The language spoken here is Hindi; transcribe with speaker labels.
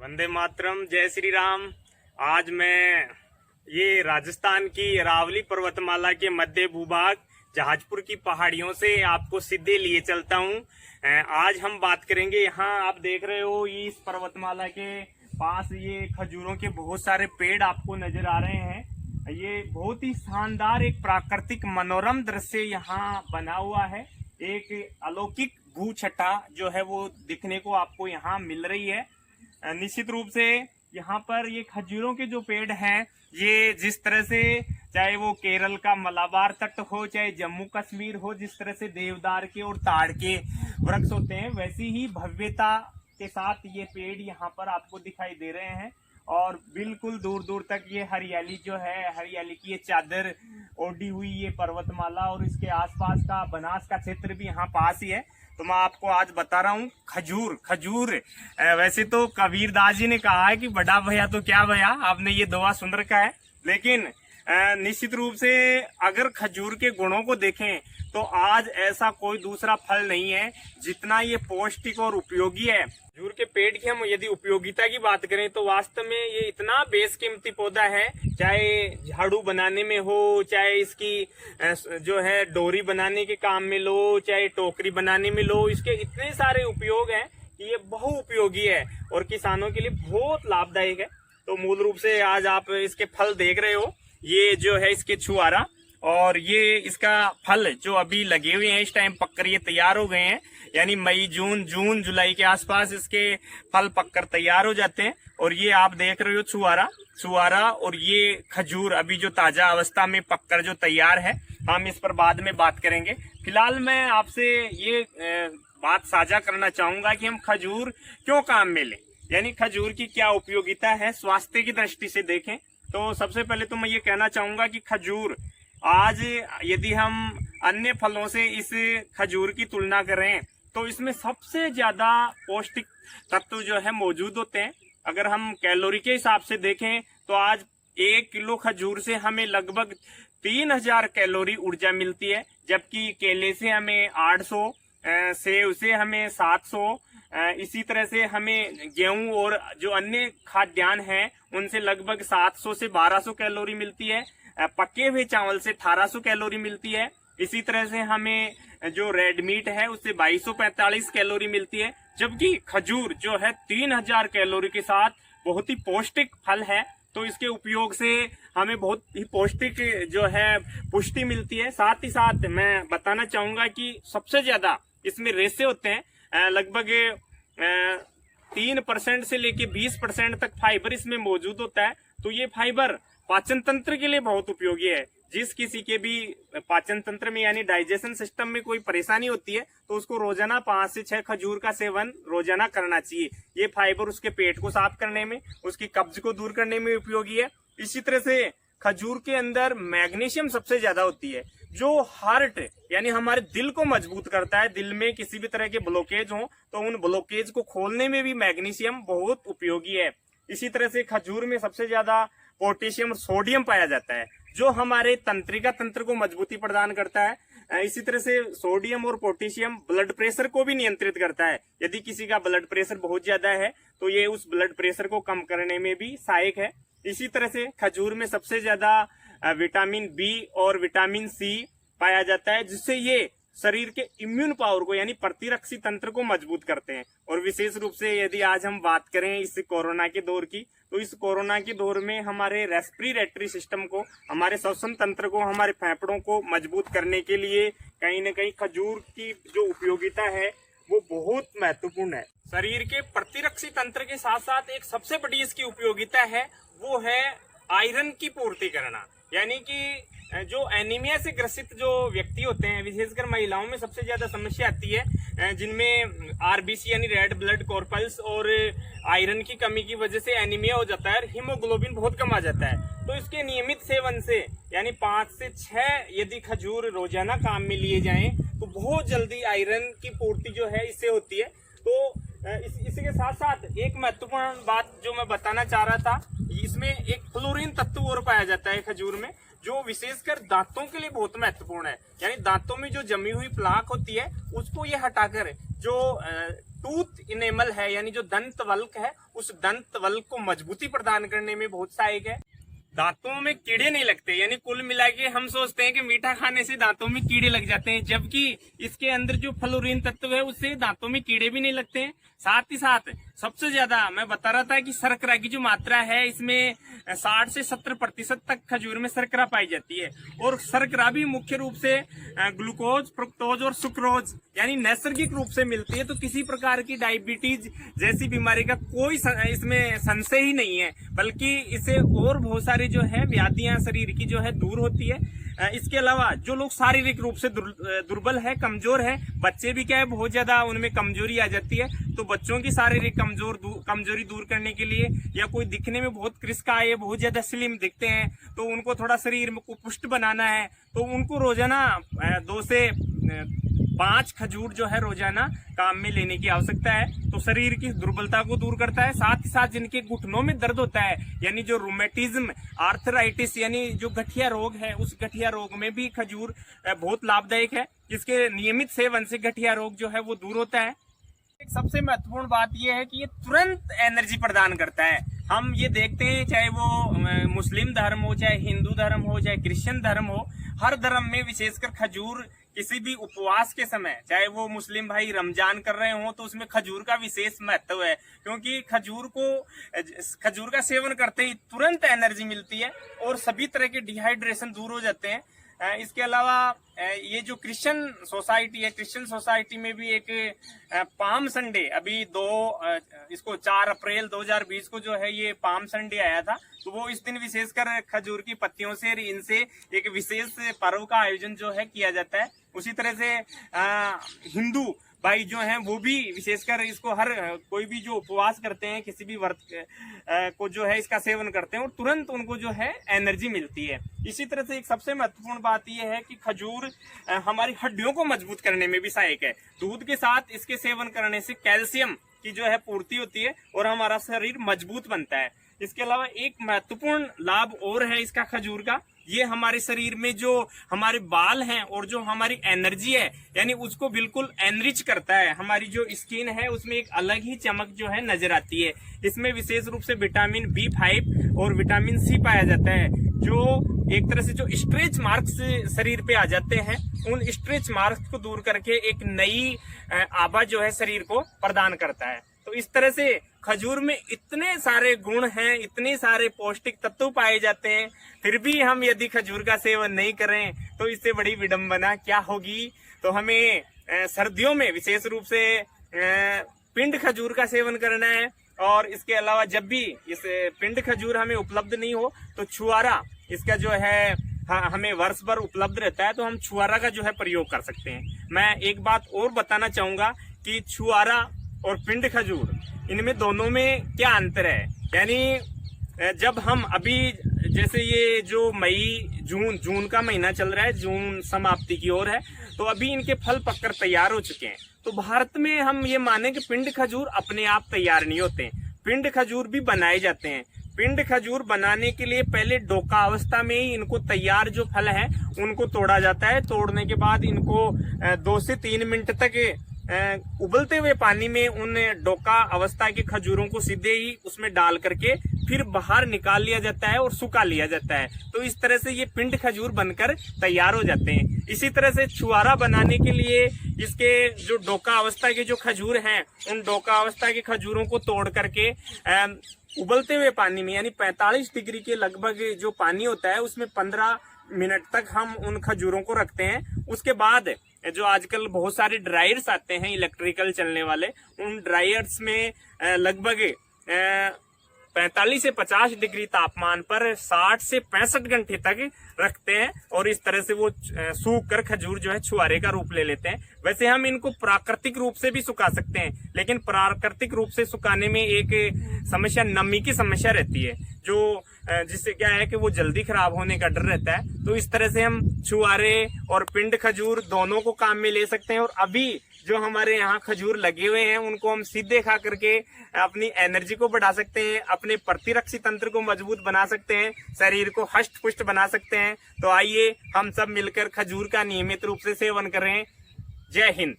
Speaker 1: वंदे मातरम, जय श्री राम। आज मैं ये राजस्थान की अरावली पर्वतमाला के मध्य भूभाग जहाजपुर की पहाड़ियों से आपको सीधे लिए चलता हूँ। आज हम बात करेंगे, यहाँ आप देख रहे हो इस पर्वतमाला के पास ये खजूरों के बहुत सारे पेड़ आपको नजर आ रहे हैं। ये बहुत ही शानदार एक प्राकृतिक मनोरम दृश्य यहाँ बना हुआ है। एक अलौकिक भू छटा जो है वो दिखने को आपको यहाँ मिल रही है। निश्चित रूप से यहाँ पर ये खजूरों के जो पेड़ हैं, ये जिस तरह से चाहे वो केरल का मलाबार तट हो, चाहे जम्मू कश्मीर हो, जिस तरह से देवदार के और ताड़ के वृक्ष होते हैं, वैसी ही भव्यता के साथ ये पेड़ यहाँ पर आपको दिखाई दे रहे हैं। और बिल्कुल दूर दूर तक ये हरियाली जो है, हरियाली की ये चादर ओढ़ी हुई ये पर्वतमाला और इसके आसपास का बनास का क्षेत्र भी यहाँ पास ही है। तो मैं आपको आज बता रहा हूँ खजूर। वैसे तो कबीरदास जी ने कहा है कि बड़ा भैया तो क्या भैया, आपने ये दुआ सुन रखा है। लेकिन निश्चित रूप से अगर खजूर के गुणों को देखें तो आज ऐसा कोई दूसरा फल नहीं है जितना ये पौष्टिक और उपयोगी है। खजूर के पेड़ की हम यदि उपयोगिता की बात करें तो वास्तव में ये इतना बेशकीमती पौधा है, चाहे झाड़ू बनाने में हो, चाहे इसकी जो है डोरी बनाने के काम में लो, चाहे टोकरी बनाने में लो, इसके इतने सारे उपयोग हैं कि ये बहुउपयोगी है और किसानों के लिए बहुत लाभदायक है। तो मूल रूप से आज आप इसके फल देख रहे हो, ये जो है इसके छुआरा, और ये इसका फल जो अभी लगे हुए हैं, इस टाइम पककर ये तैयार हो गए हैं। यानी मई जून जुलाई के आसपास इसके फल पककर तैयार हो जाते हैं। और ये आप देख रहे हो छुआरा और ये खजूर अभी जो ताजा अवस्था में पककर जो तैयार है। हम इस पर बाद में बात करेंगे। फिलहाल मैं आपसे ये बात साझा करना चाहूंगा कि हम खजूर क्यों काम में लें, यानी खजूर की क्या उपयोगिता है स्वास्थ्य की दृष्टि से देखें। तो सबसे पहले तो मैं ये कहना चाहूंगा कि खजूर आज यदि हम अन्य फलों से इस खजूर की तुलना करें तो इसमें सबसे ज्यादा पौष्टिक तत्व जो है मौजूद होते हैं। अगर हम कैलोरी के हिसाब से देखें तो आज 1 किलो खजूर से हमें लगभग 3000 कैलोरी ऊर्जा मिलती है, जबकि केले से हमें 800, सेब से हमें 700, इसी तरह से हमें गेहूं और जो अन्य खाद्यान्न हैं उनसे लगभग 700 से 1200 कैलोरी मिलती है। पके हुए चावल से 1800 कैलोरी मिलती है। इसी तरह से हमें जो रेड मीट है उससे 2245 कैलोरी मिलती है, जबकि खजूर जो है 3000 कैलोरी के साथ बहुत ही पौष्टिक फल है। तो इसके उपयोग से हमें बहुत ही पौष्टिक जो है पुष्टि मिलती है। साथ ही साथ मैं बताना चाहूंगा कि सबसे ज्यादा इसमें रेशे होते हैं, लगभग 3% से लेके 20% तक फाइबर इसमें मौजूद होता है। तो ये फाइबर पाचन तंत्र के लिए बहुत उपयोगी है। जिस किसी के भी पाचन तंत्र में यानी डाइजेशन सिस्टम में कोई परेशानी होती है तो उसको रोजाना 5 से 6 खजूर का सेवन रोजाना करना चाहिए। ये फाइबर उसके पेट को साफ करने में, उसकी कब्ज को दूर करने में उपयोगी है। इसी तरह से खजूर के अंदर मैग्नीशियम सबसे ज्यादा होती है, जो हार्ट यानी हमारे दिल को मजबूत करता है। दिल में किसी भी तरह के ब्लॉकेज हो तो उन ब्लॉकेज को खोलने में भी मैग्नीशियम बहुत उपयोगी है। इसी तरह से खजूर में सबसे ज्यादा पोटेशियम और सोडियम पाया जाता है, जो हमारे तंत्रिका तंत्र को मजबूती प्रदान करता है। इसी तरह से सोडियम और पोटेशियम ब्लड प्रेशर को भी नियंत्रित करता है। यदि किसी का ब्लड प्रेशर बहुत ज्यादा है तो ये उस ब्लड प्रेशर को कम करने में भी सहायक है। इसी तरह से खजूर में सबसे ज्यादा विटामिन बी और विटामिन सी पाया जाता है, जिससे ये शरीर के इम्यून पावर को यानी प्रतिरक्षी तंत्र को मजबूत करते हैं। और विशेष रूप से यदि आज हम बात करें इस कोरोना के दौर की, तो इस कोरोना के दौर में हमारे रेस्पिरेटरी सिस्टम को, हमारे श्वसन तंत्र को, हमारे फेफड़ों को मजबूत करने के लिए कहीं न कहीं खजूर की जो उपयोगिता है वो बहुत महत्वपूर्ण है। शरीर के प्रतिरक्षी तंत्र के साथ साथ एक सबसे बड़ी इसकी उपयोगिता है, वो है आयरन की पूर्ति करना। यानी कि जो एनीमिया से ग्रसित जो व्यक्ति होते हैं, विशेषकर महिलाओं में सबसे ज्यादा समस्या आती है, जिनमें आरबीसी यानी रेड ब्लड कॉर्पल्स और आयरन की कमी की वजह से एनीमिया हो जाता है और हीमोग्लोबिन बहुत कम आ जाता है। तो इसके नियमित सेवन से यानी 5 से 6 यदि खजूर रोजाना काम में लिए जाएं तो बहुत जल्दी आयरन की पूर्ति जो है इससे होती है। तो इसी के साथ साथ एक महत्वपूर्ण बात जो मैं बताना चाह रहा था, इसमें एक फ्लोरीन तत्व और पाया जाता है खजूर में, जो विशेषकर दांतों के लिए बहुत महत्वपूर्ण है। यानी दांतों में जो जमी हुई प्लाक होती है उसको ये हटाकर जो टूथ इनेमल है यानी जो दंत वल्क है, उस दंत वल्क को मजबूती प्रदान करने में बहुत सहायक है। दांतों में कीड़े नहीं लगते, यानी कुल मिला के हम सोचते हैं कि मीठा खाने से दांतों में कीड़े लग जाते हैं, जबकि इसके अंदर जो फ्लोरीन तत्व है उससे दांतों में कीड़े भी नहीं लगते हैं। साथ ही साथ सबसे ज्यादा मैं बता रहा था कि शर्करा की जो मात्रा है इसमें 60 से 70% तक खजूर में शर्करा पाई जाती है। और शर्करा भी मुख्य रूप से ग्लूकोज, फ्रुक्टोज और सुक्रोज यानी नैसर्गिक रूप से मिलती है। तो किसी प्रकार की डायबिटीज जैसी बीमारी का कोई इसमें संशय ही नहीं है, बल्कि इससे और बहुत सारी जो है व्याधियां शरीर की जो है दूर होती है। इसके अलावा जो लोग शारीरिक रूप से दुर्बल है, कमजोर है, बच्चे भी क्या है बहुत ज्यादा उनमें कमजोरी आ जाती है, तो बच्चों की शारीरिक कमजोरी दूर करने के लिए, या कोई दिखने में बहुत कृष्ण है, बहुत ज्यादा स्लिम दिखते हैं, तो उनको थोड़ा शरीर में पुष्ट बनाना है, तो उनको रोजाना 2 से 5 खजूर जो है रोजाना काम में लेने की आवश्यकता है। तो शरीर की दुर्बलता को दूर करता है। साथ ही साथ जिनके घुटनों में दर्द होता है, यानी जो रूमेटिज्म, आर्थराइटिस यानी जो गठिया रोग है, उस गठिया रोग में भी खजूर बहुत लाभदायक है। इसके नियमित सेवन से गठिया रोग जो है वो दूर होता है। एक सबसे महत्वपूर्ण बात यह है कि ये तुरंत एनर्जी प्रदान करता है। हम ये देखते हैं, चाहे वो मुस्लिम धर्म हो, चाहे हिंदू धर्म हो, चाहे क्रिश्चियन धर्म हो, हर धर्म में विशेषकर खजूर किसी भी उपवास के समय, चाहे वो मुस्लिम भाई रमजान कर रहे हो, तो उसमें खजूर का विशेष महत्व है, क्योंकि खजूर का सेवन करते ही तुरंत एनर्जी मिलती है और सभी तरह के डिहाइड्रेशन दूर हो जाते हैं। इसके अलावा ये जो क्रिश्चियन सोसाइटी है, क्रिश्चियन सोसाइटी में भी एक पाम संडे, अभी 4 अप्रैल 2020 को जो है ये पाम संडे आया था, तो वो इस दिन विशेषकर खजूर की पत्तियों से, इनसे एक विशेष पर्व का आयोजन जो है किया जाता है। उसी तरह से हिंदू भाई जो हैं वो भी विशेषकर इसको हर कोई भी जो उपवास करते हैं, किसी भी व्रत को जो है इसका सेवन करते हैं और तुरंत उनको जो है एनर्जी मिलती है। इसी तरह से एक सबसे महत्वपूर्ण बात यह है कि खजूर हमारी हड्डियों को मजबूत करने में भी सहायक है। दूध के साथ इसके सेवन करने से कैल्शियम की जो है पूर्ति होती है और हमारा शरीर मजबूत बनता है। इसके अलावा एक महत्वपूर्ण लाभ और है इसका खजूर का, ये हमारे शरीर में जो हमारे बाल हैं और जो हमारी एनर्जी है, यानी उसको बिल्कुल एनरिच करता है। हमारी जो स्किन है उसमें एक अलग ही चमक जो है नजर आती है। इसमें विशेष रूप से विटामिन B5 और विटामिन C पाया जाता है, जो एक तरह से जो स्ट्रेच मार्क्स शरीर पे आ जाते हैं, उन स्ट्रेच मार्क्स को दूर करके एक नई आभा जो है शरीर को प्रदान करता है। तो इस तरह से खजूर में इतने सारे गुण हैं, इतने सारे पौष्टिक तत्व पाए जाते हैं, फिर भी हम यदि खजूर का सेवन नहीं करें तो इससे बड़ी विडंबना क्या होगी। तो हमें सर्दियों में विशेष रूप से पिंड खजूर का सेवन करना है, और इसके अलावा जब भी इस पिंड खजूर हमें उपलब्ध नहीं हो तो छुआरा इसका जो है हमें वर्ष भर उपलब्ध रहता है, तो हम छुआरा का जो है प्रयोग कर सकते हैं। मैं एक बात और बताना चाहूंगा कि छुआरा और पिंड खजूर, इनमें दोनों में क्या अंतर है। यानी जब हम अभी जैसे ये जो जून का महीना चल रहा है, जून समाप्ति की ओर है, तो अभी इनके फल पककर तैयार हो चुके हैं। तो भारत में हम ये माने कि पिंड खजूर अपने आप तैयार नहीं होते, पिंड खजूर भी बनाए जाते हैं। पिंड खजूर बनाने के लिए पहले डोका अवस्था में ही इनको तैयार जो फल है उनको तोड़ा जाता है। तोड़ने के बाद इनको 2 से 3 मिनट तक उबलते हुए पानी में उन डोका अवस्था के खजूरों को सीधे ही उसमें डाल करके फिर बाहर निकाल लिया जाता है और सुखा लिया जाता है। तो इस तरह से ये पिंड खजूर बनकर तैयार हो जाते हैं। इसी तरह से छुआरा बनाने के लिए इसके जो डोका अवस्था के जो खजूर हैं, उन डोका अवस्था के खजूरों को तोड़ करके उबलते हुए पानी में, यानी 45 डिग्री के लगभग जो पानी होता है उसमें 15 मिनट तक हम उन खजूरों को रखते हैं। उसके बाद जो आजकल बहुत सारे ड्रायर्स आते हैं इलेक्ट्रिकल चलने वाले, उन ड्रायर्स में लगभग 45 से 50 डिग्री तापमान पर 60 से 65 घंटे तक रखते हैं, और इस तरह से वो सूख कर खजूर जो है छुआरे का रूप ले लेते हैं। वैसे हम इनको प्राकृतिक रूप से भी सुखा सकते हैं, लेकिन प्राकृतिक रूप से सुखाने में एक समस्या, नमी की समस्या रहती है, जो जिससे क्या है कि वो जल्दी खराब होने का डर रहता है। तो इस तरह से हम छुआरे और पिंड खजूर दोनों को काम में ले सकते हैं। और अभी जो हमारे यहाँ खजूर लगे हुए हैं उनको हम सीधे खा करके अपनी एनर्जी को बढ़ा सकते हैं, अपने प्रतिरक्षी तंत्र को मजबूत बना सकते हैं, शरीर को हष्ट पुष्ट बना सकते हैं। तो आइए हम सब मिलकर खजूर का नियमित रूप से सेवन करें। जय हिंद।